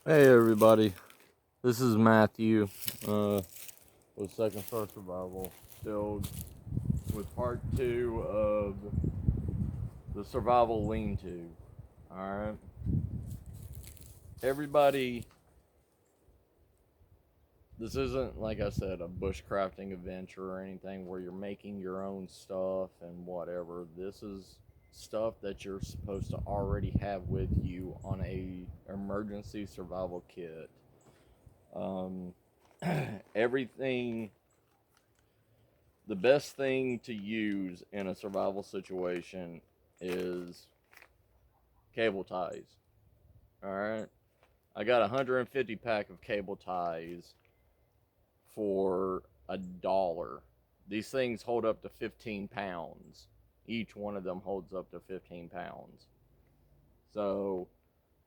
Hey everybody, this is Matthew with Second Star Survival, still with part 2 of the Survival Lean-To. Alright, everybody, this isn't, like I said, a bushcrafting adventure or anything where you're making your own stuff and whatever. This is stuff that you're supposed to already have with you on a emergency survival kit. Um, everything the best thing to use in a survival situation is cable ties. All right. I got a 150 pack of cable ties for $1. These things hold up to 15 pounds. Each one of them holds up to 15 pounds. So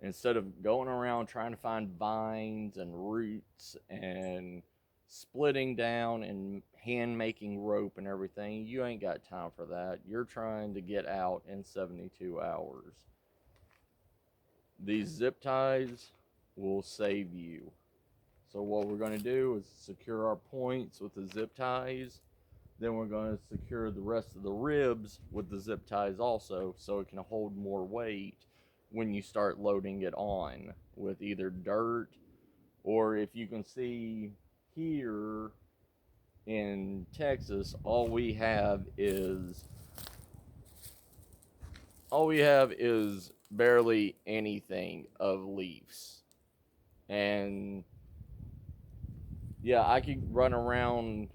instead of going around trying to find vines and roots and splitting down and hand making rope and everything, you ain't got time for that. You're trying to get out in 72 hours. These zip ties will save you. So, what we're going to do is secure our points with the zip ties. Then, we're going to secure the rest of the ribs with the zip ties also, so it can hold more weight when you start loading it on with either dirt, or if you can see here in Texas, all we have is barely anything of leaves. And yeah, I could run around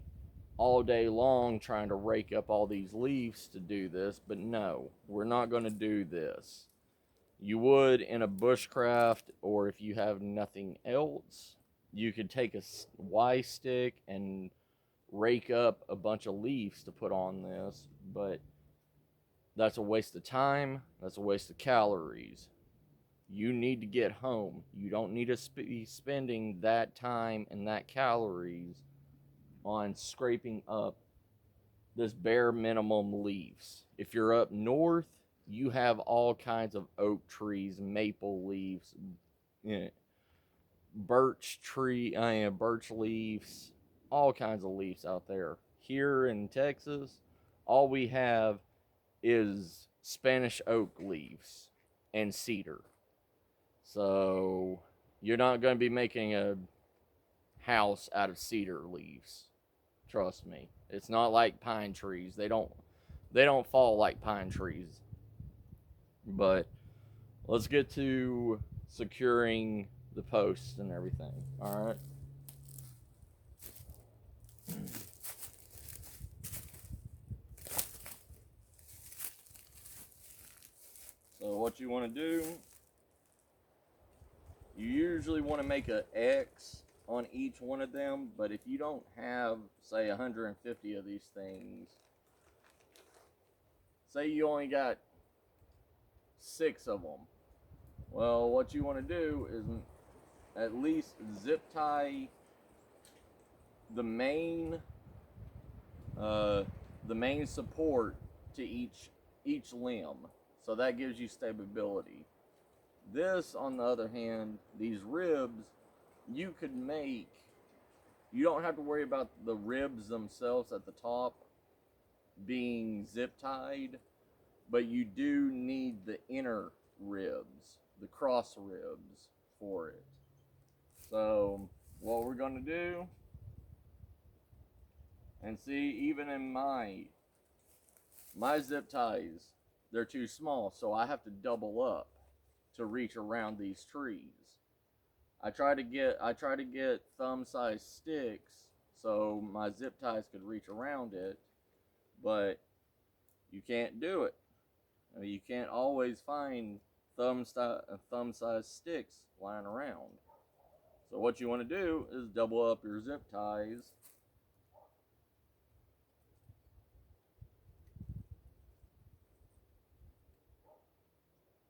all day long trying to rake up all these leaves to do this, but no, we're not going to do this. You would in a bushcraft, or if you have nothing else, you could take a Y stick and rake up a bunch of leaves to put on this, but that's a waste of time. That's a waste of calories. You need to get home. You don't need to be spending that time and that calories on scraping up this bare minimum leaves. If you're up north, you have all kinds of oak trees, maple leaves, you know, birch leaves, all kinds of leaves out there. Here in Texas, all we have is Spanish oak leaves and cedar. So you're not going to be making a house out of cedar leaves. Trust me. It's not like pine trees. They don't fall like pine trees. But let's get to securing the posts and everything. All right. So what you want to do, you usually want to make an X on each one of them, but if you don't have, say, 150 of these things, say you only got 6 of them, well, what you want to do is at least zip tie the main uh, the main support to each limb, so that gives you stability. This, on the other hand, these ribs, you could make. You don't have to worry about the ribs themselves at the top being zip tied, but you do need the inner ribs, the cross ribs for it. So, what we're going to do, and see, even in my zip ties, they're too small, so I have to double up to reach around these trees. I try to get thumb-sized sticks so my zip ties could reach around it, but you can't do it. You can't always find thumb-sized sticks lying around. So what you want to do is double up your zip ties,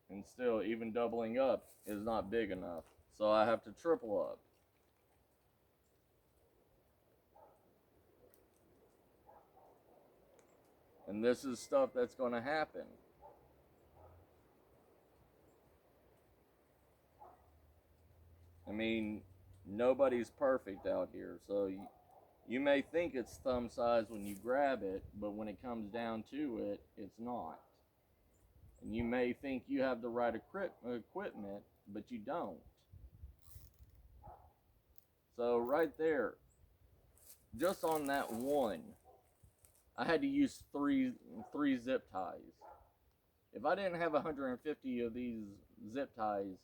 and still, even doubling up is not big enough. So I have to triple up. And this is stuff that's going to happen. I mean, nobody's perfect out here, so you may think it's thumb size when you grab it, but when it comes down to it, it's not. And you may think you have the right equipment, but you don't. So right there, just on that one, I had to use three zip ties. If I didn't have 150 of these zip ties,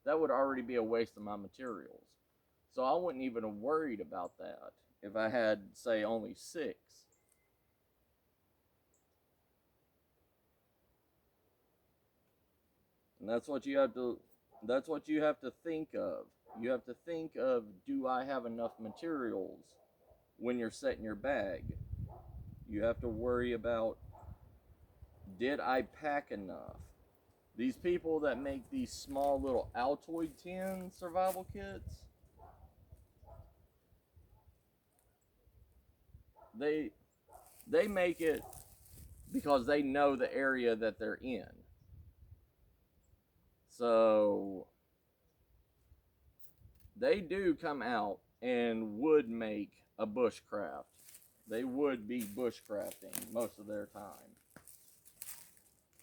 that would already be a waste of my materials. So I wouldn't even have worried about that if I had, say, only 6. And that's what you have to think of. You have to think of, do I have enough materials when you're setting your bag? You have to worry about, did I pack enough? These people that make these small little Altoid tin survival kits, they they make it because they know the area that they're in. So they do come out and would make a bushcraft. They would be bushcrafting most of their time.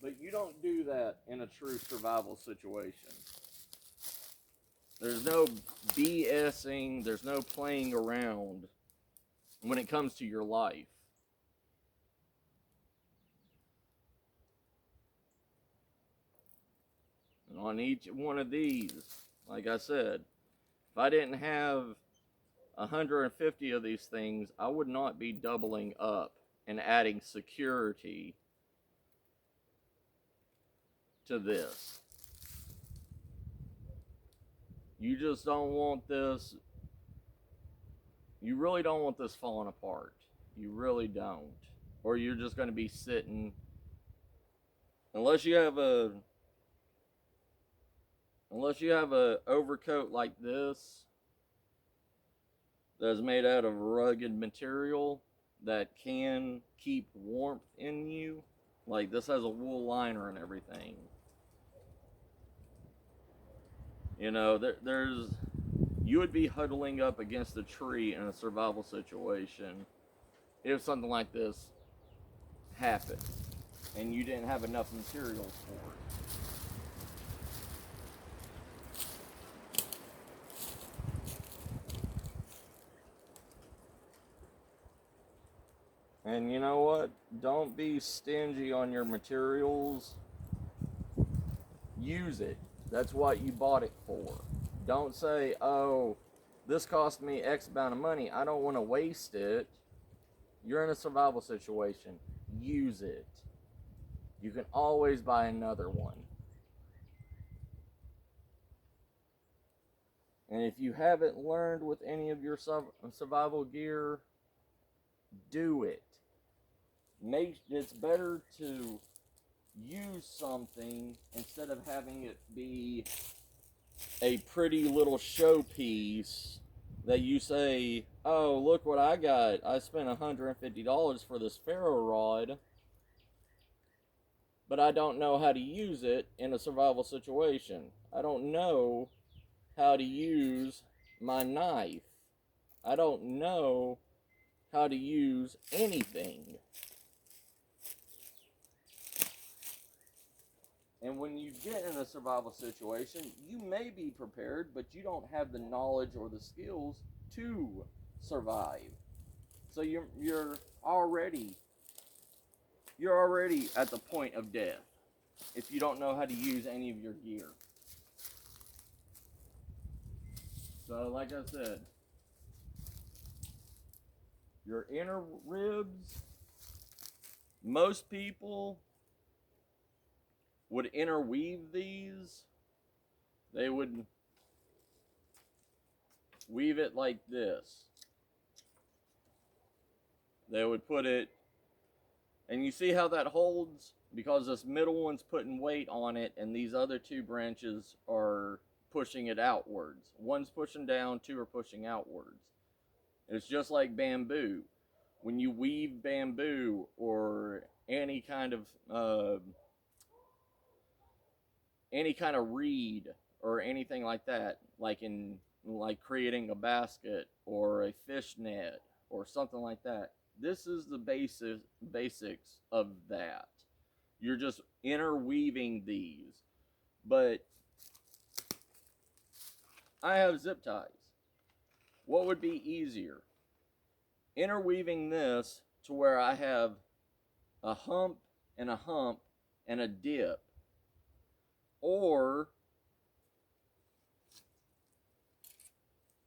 But you don't do that in a true survival situation. There's no BSing, there's no playing around when it comes to your life. And on each one of these, like I said, if I didn't have 150 of these things, I would not be doubling up and adding security to this. You just don't want this. You really don't want this falling apart. You really don't. Or you're just going to be sitting, unless you have a overcoat like this that's made out of rugged material that can keep warmth in you. Like this has a wool liner and everything. You know, there's you would be huddling up against a tree in a survival situation if something like this happened and you didn't have enough materials for it. And you know what? Don't be stingy on your materials. Use it. That's what you bought it for. Don't say, oh, this cost me X amount of money. I don't want to waste it. You're in a survival situation. Use it. You can always buy another one. And if you haven't learned with any of your survival gear, do it. It's better to use something instead of having it be a pretty little showpiece that you say, oh, look what I got. I spent $150 for this ferro rod, but I don't know how to use it in a survival situation. I don't know how to use my knife. I don't know how to use anything. And when you get in a survival situation, you may be prepared, but you don't have the knowledge or the skills to survive. So you're already at the point of death if you don't know how to use any of your gear. So like I said, your inner ribs, most people would interweave these. They would weave it like this. They would put it, and you see how that holds? Because this middle one's putting weight on it, and these other two branches are pushing it outwards. One's pushing down, two are pushing outwards. It's just like bamboo. When you weave bamboo or any kind of reed or anything like that, like in like creating a basket or a fish net or something like that. This is the basics of that. You're just interweaving these. But I have zip ties. What would be easier? Interweaving this to where I have a hump and a hump and a dip. Or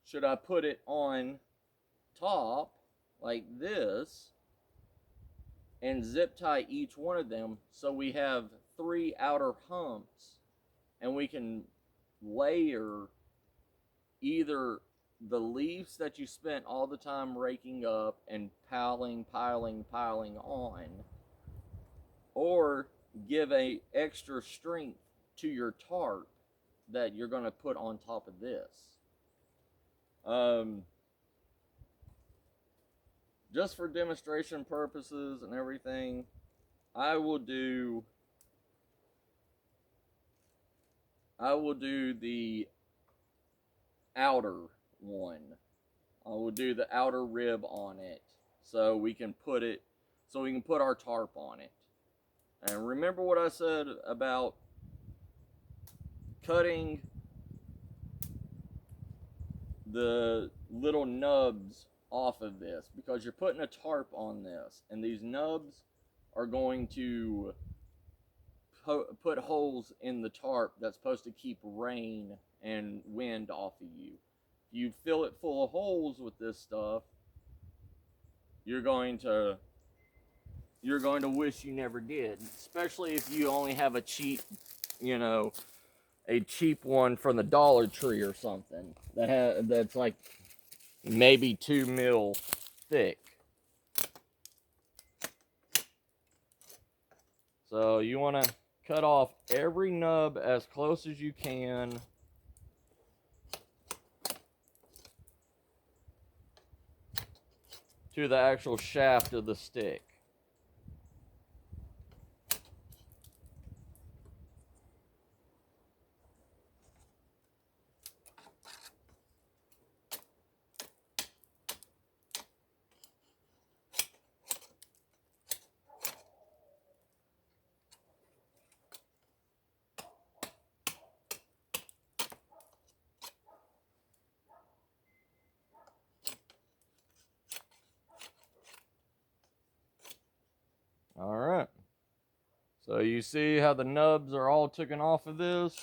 should I put it on top like this and zip tie each one of them so we have 3 outer humps, and we can layer either the leaves that you spent all the time raking up and piling on, or give a extra strength to your tarp that you're going to put on top of this. Just for demonstration purposes and everything, I will do the outer one. I will do the outer rib on it so we can put our tarp on it. And remember what I said about cutting the little nubs off of this, because you're putting a tarp on this, and these nubs are going to put holes in the tarp that's supposed to keep rain and wind off of you. If you fill it full of holes with this stuff, you're going to wish you never did, especially if you only have a cheap one from the Dollar Tree or something that's like maybe 2 mil thick. So you want to cut off every nub as close as you can to the actual shaft of the stick. All right. So you see how the nubs are all taken off of this?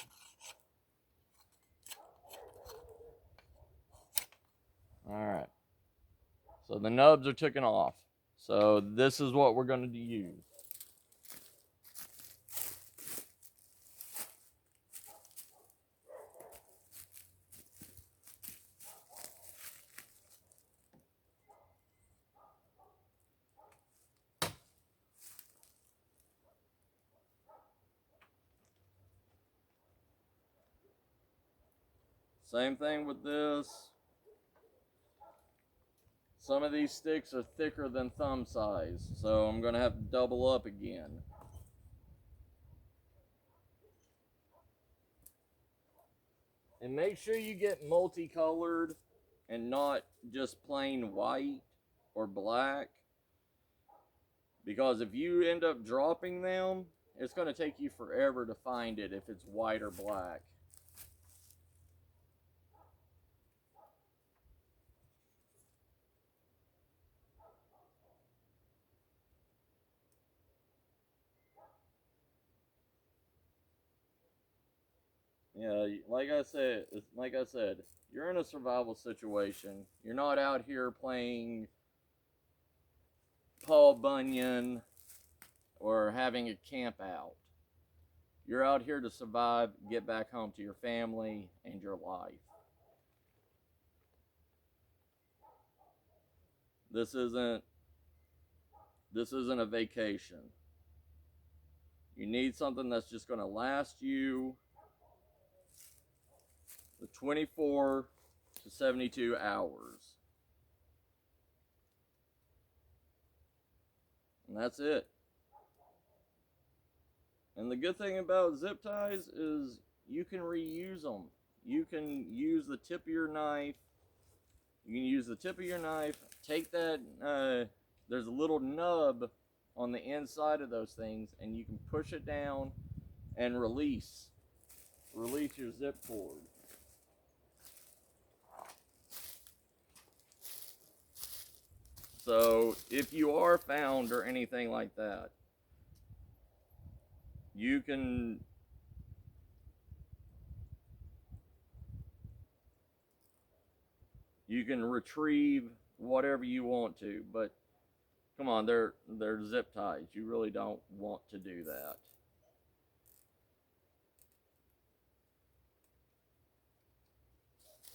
All right. So the nubs are taken off. So this is what we're going to use. Same thing with this. Some of these sticks are thicker than thumb size, so I'm going to have to double up again. And make sure you get multicolored and not just plain white or black, because if you end up dropping them, it's going to take you forever to find it if it's white or black. Yeah, like I said, you're in a survival situation. You're not out here playing Paul Bunyan or having a camp out. You're out here to survive, get back home to your family and your life. This isn't a vacation. You need something that's just going to last you the 24 to 72 hours. And that's it. And the good thing about zip ties is you can reuse them. you can use the tip of your knife. You can use the tip of your knife, take that, there's a little nub on the inside of those things, and you can push it down and release your zip cord. So if you are found or anything like that, you can retrieve whatever you want to, but come on, they're zip ties. You really don't want to do that.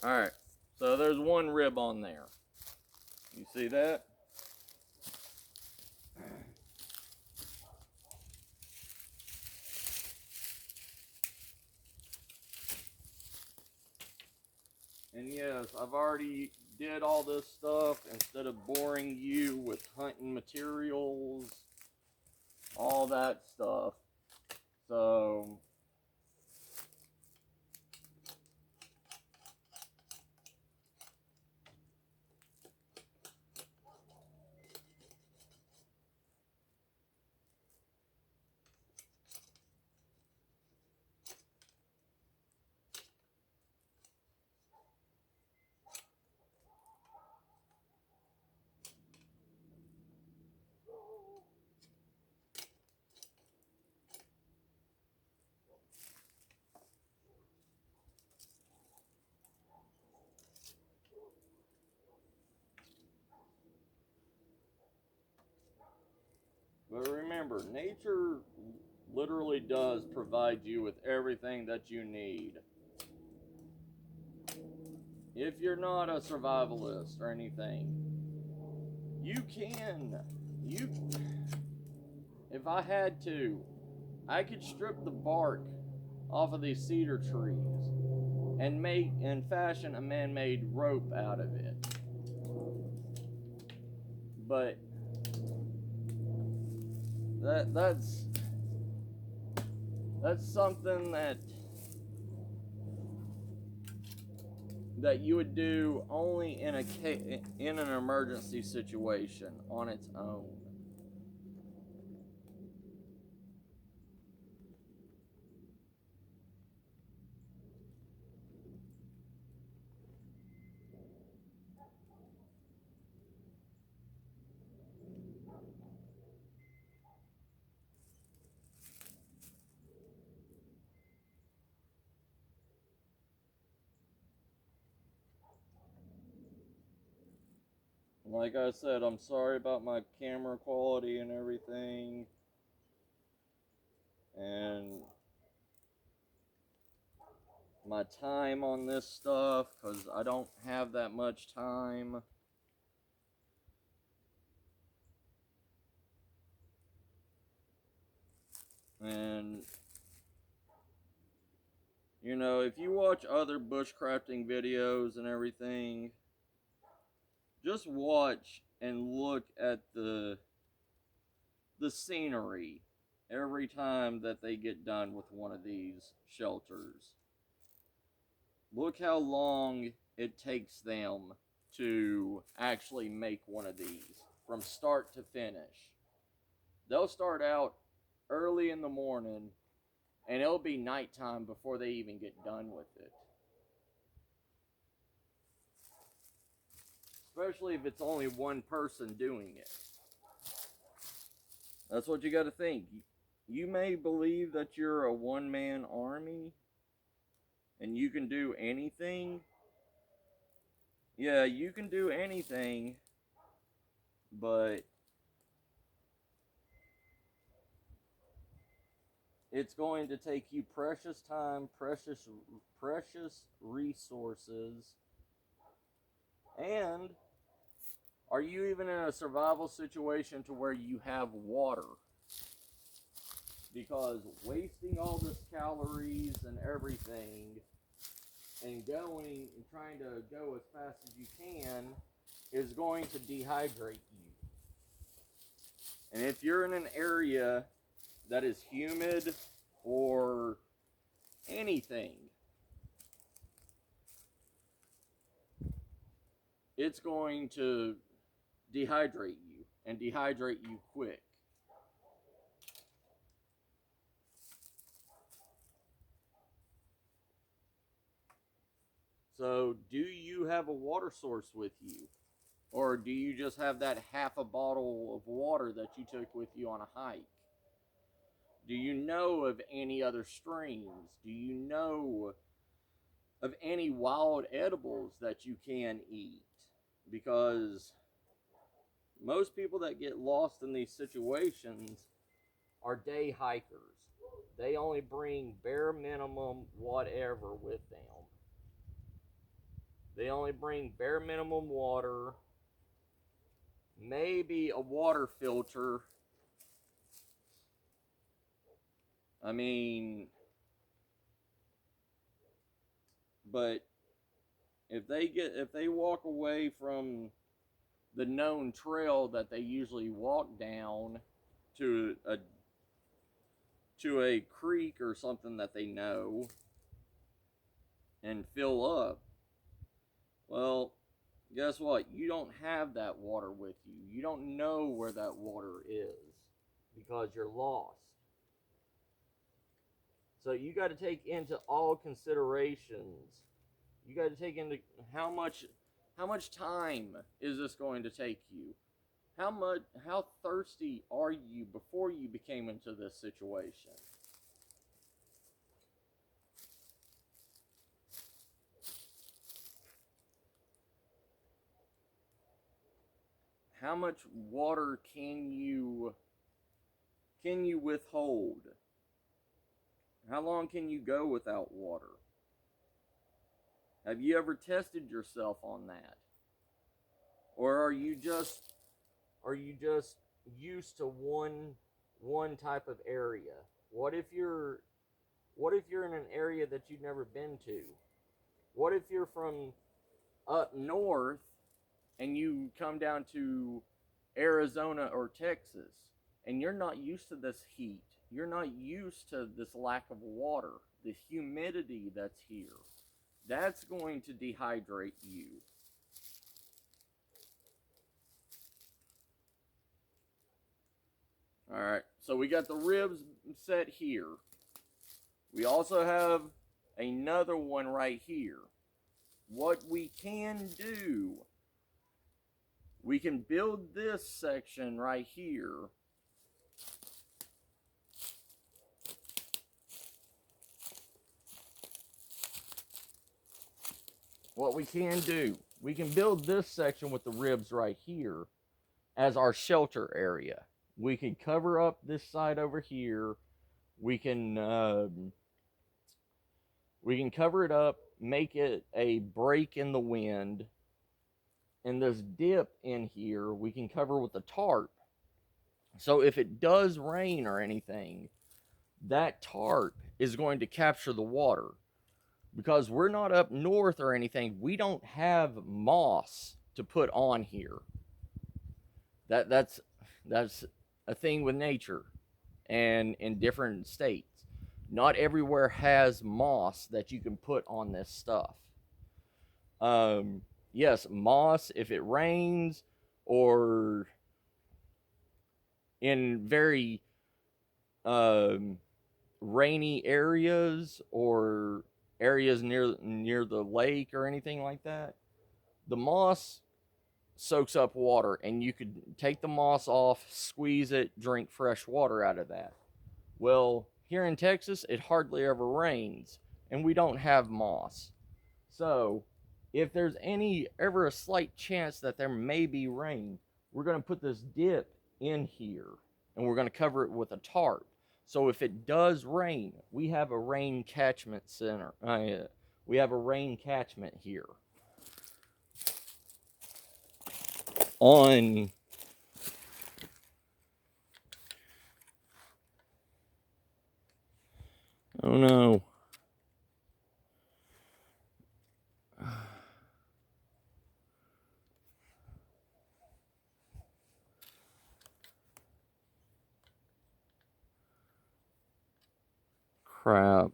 All right, so there's one rib on there. You see that? And yes, I've already did all this stuff instead of boring you with hunting materials, all that stuff. So but remember, nature literally does provide you with everything that you need. If you're not a survivalist or anything, you can. If I had to, I could strip the bark off of these cedar trees and fashion a man-made rope out of it. But that's something that you would do only in an emergency situation on its own. Like I said, I'm sorry about my camera quality and everything. And my time on this stuff, because I don't have that much time. And, you know, if you watch other bushcrafting videos and everything, just watch and look at the scenery every time that they get done with one of these shelters. Look how long it takes them to actually make one of these from start to finish. They'll start out early in the morning and it'll be nighttime before they even get done with it. Especially if it's only one person doing it. That's what you got to think. You may believe that you're a one-man army and you can do anything. Yeah, you can do anything, but it's going to take you precious time, precious resources, and are you even in a survival situation to where you have water? Because wasting all this calories and everything and going and trying to go as fast as you can is going to dehydrate you. And if you're in an area that is humid or anything, it's going to dehydrate you and dehydrate you quick. So, do you have a water source with you? Or do you just have that half a bottle of water that you took with you on a hike? Do you know of any other streams? Do you know of any wild edibles that you can eat? Because most people that get lost in these situations are day hikers. They only bring bare minimum whatever with them. They only bring bare minimum water, maybe a water filter. I mean, but if they walk away from the known trail that they usually walk down to a creek or something that they know and fill up, well, guess what? You don't have that water with you. You don't know where that water is because you're lost. So you got to take into all considerations. You got to take into how much time is this going to take you? How thirsty are you before you became into this situation? How much water can you withhold? How long can you go without water? Have you ever tested yourself on that? Or are you just used to one type of area? What if you're in an area that you've never been to? What if you're from up north and you come down to Arizona or Texas and you're not used to this heat? You're not used to this lack of water, the humidity that's here. That's going to dehydrate you. All right, so we got the ribs set here. We also have another one right here. What we can do, we can build this section right here. What we can do, we can build this section with the ribs right here as our shelter area. We can cover up this side over here. We can cover it up, make it a break in the wind, and this dip in here we can cover with a tarp. So if it does rain or anything, that tarp is going to capture the water. Because we're not up north or anything, we don't have moss to put on here. That's a thing with nature and in different states. Not everywhere has moss that you can put on this stuff. Yes, moss if it rains or in very rainy areas or areas near the lake or anything like that. The moss soaks up water, and you could take the moss off, squeeze it, drink fresh water out of that. Well, here in Texas, it hardly ever rains, and we don't have moss. So, if there's ever a slight chance that there may be rain, we're going to put this dip in here, and we're going to cover it with a tarp. So if it does rain, we have a rain catchment center. We have a rain catchment here. On oh no. Crap.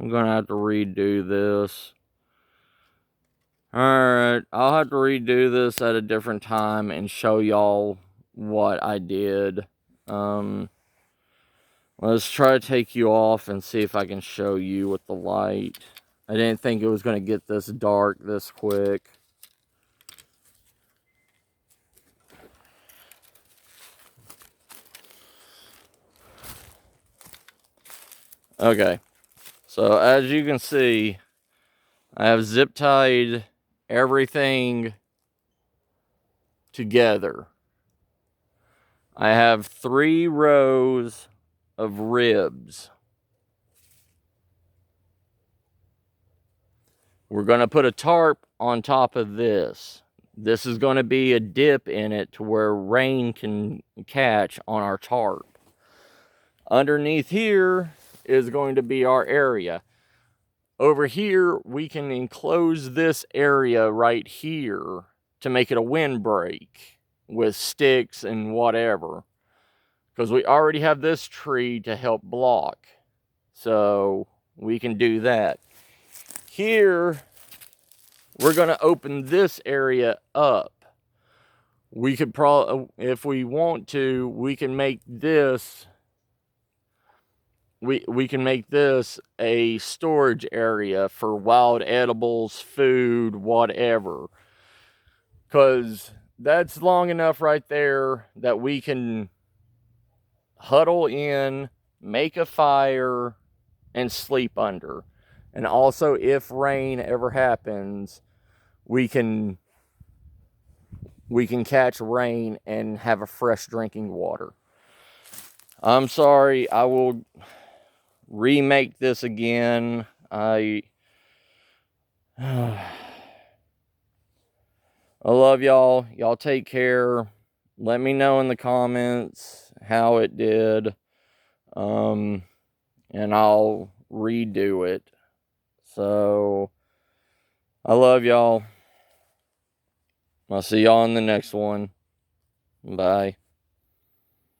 I'm going to have to redo this. Alright, I'll have to redo this at a different time and show y'all what I did. Let's try to take you off and see if I can show you with the light. I didn't think it was going to get this dark this quick. Okay, so as you can see, I have zip tied everything together. I have 3 rows of ribs. We're going to put a tarp on top of this. This is going to be a dip in it to where rain can catch on our tarp. Underneath here is going to be our area. Over here, we can enclose this area right here to make it a windbreak with sticks and whatever. Because we already have this tree to help block. So we can do that. Here, we're going to open this area up. We could probably, if we want to, we can make this, we can make this a storage area for wild edibles, food, whatever. Because that's long enough right there that we can huddle in, make a fire, and sleep under. And also, if rain ever happens, we can catch rain and have a fresh drinking water. I'm sorry, I will remake this again. I love y'all. Y'all take care. Let me know in the comments how it did. And I'll redo it. So, I love y'all. I'll see y'all in the next one. Bye.